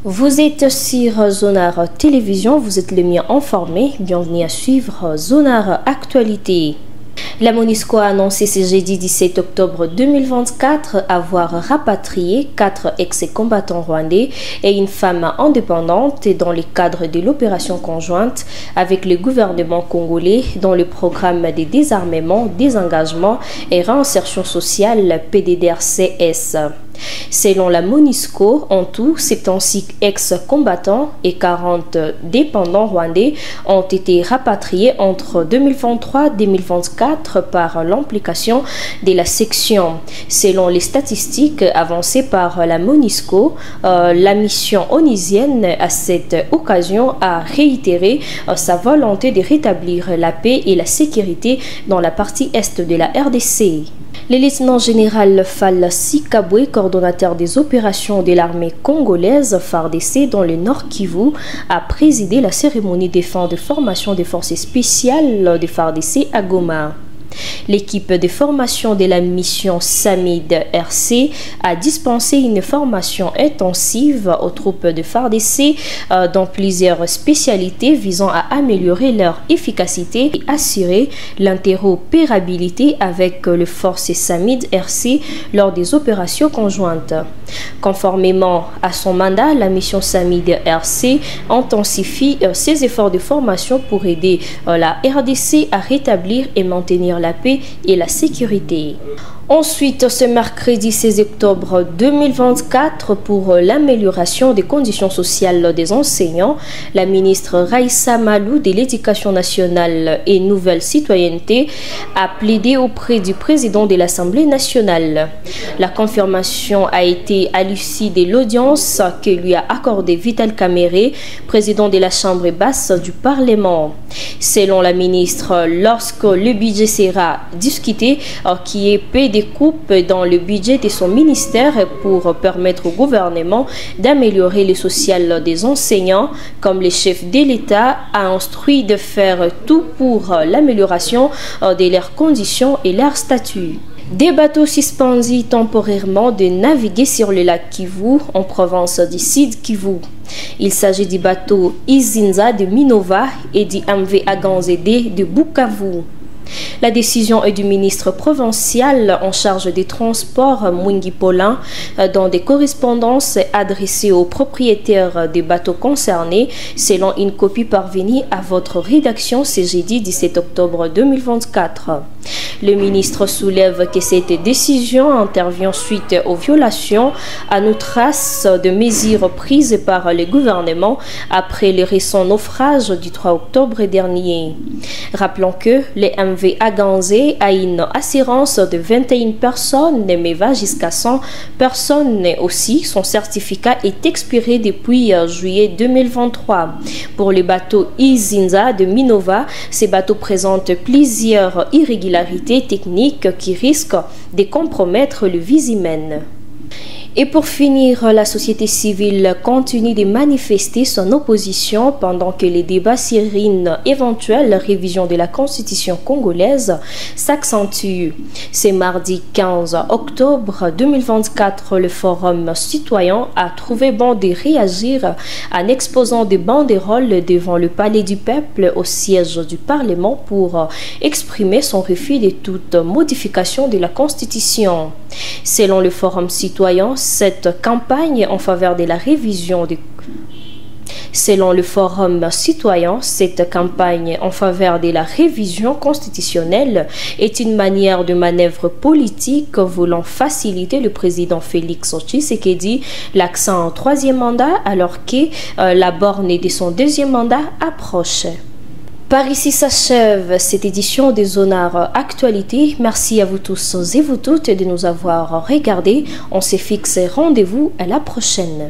Vous êtes sur Zonar Télévision, vous êtes les mieux informés. Bienvenue à suivre Zonar Actualité. La MONUSCO a annoncé ce jeudi 17 octobre 2024 avoir rapatrié 4 ex-combattants rwandais et une femme indépendante dans le cadre de l'opération conjointe avec le gouvernement congolais dans le programme de désarmement, désengagement et réinsertion sociale PDDRCS. Selon la MONUSCO, en tout, 76 ex-combattants et 40 dépendants rwandais ont été rapatriés entre 2023 et 2024 par l'implication de la section. Selon les statistiques avancées par la MONUSCO, la mission onusienne à cette occasion a réitéré sa volonté de rétablir la paix et la sécurité dans la partie est de la RDC. Le lieutenant-général Fall Sikabwe, coordonnateur des opérations de l'armée congolaise FARDC dans le Nord Kivu, a présidé la cérémonie de fin de formation des forces spéciales de FARDC à Goma. L'équipe de formation de la mission SAMID-RC a dispensé une formation intensive aux troupes de FARDC dans plusieurs spécialités visant à améliorer leur efficacité et assurer l'interopérabilité avec les forces SAMID-RC lors des opérations conjointes. Conformément à son mandat, la mission SAMID-RC intensifie ses efforts de formation pour aider la RDC à rétablir et maintenir la paix et la sécurité. Ensuite, ce mercredi 16 octobre 2024, pour l'amélioration des conditions sociales des enseignants, la ministre Raissa Malou de l'Éducation nationale et Nouvelle Citoyenneté a plaidé auprès du président de l'Assemblée nationale. La confirmation a été à l'issue de l'audience que lui a accordé Vital Kamerhe, président de la Chambre basse du Parlement. Selon la ministre, lorsque le budget sera discuté, qui est payé des coupes dans le budget de son ministère pour permettre au gouvernement d'améliorer le social des enseignants, comme le chef de l'État a instruit de faire tout pour l'amélioration de leurs conditions et leur statut. Des bateaux suspendus temporairement de naviguer sur le lac Kivu en province du Sud Kivu. Il s'agit du bateau Izinza de Minova et du MV Aganzede de Bukavu. La décision est du ministre provincial en charge des transports Mwingi Paulin dans des correspondances adressées aux propriétaires des bateaux concernés selon une copie parvenue à votre rédaction ce jeudi 17 octobre 2024. Le ministre soulève que cette décision intervient suite aux violations à nos traces de mesures prises par le gouvernement après le récent naufrage du 3 octobre dernier. Rappelons que le MV Aganzé a une assurance de 21 personnes, mais va jusqu'à 100 personnes aussi. Son certificat est expiré depuis juillet 2023. Pour le bateau Izinza de Minova, ces bateaux présentent plusieurs irrégularités techniques qui risquent de compromettre le vie humaine. Et pour finir, la société civile continue de manifester son opposition pendant que les débats sur une éventuelle révision de la constitution congolaise s'accentuent. C'est mardi 15 octobre 2024, le Forum citoyen a trouvé bon de réagir en exposant des banderoles devant le Palais du Peuple au siège du Parlement pour exprimer son refus de toute modification de la constitution. Selon le Forum citoyen, cette campagne en faveur de la révision de constitutionnelle est une manière de manœuvre politique voulant faciliter le président Félix Tshisekedi l'accent en troisième mandat alors que la borne de son deuxième mandat approche. Par ici s'achève cette édition de Zonar Actualité. Merci à vous tous et vous toutes de nous avoir regardés. On se fixe rendez-vous à la prochaine.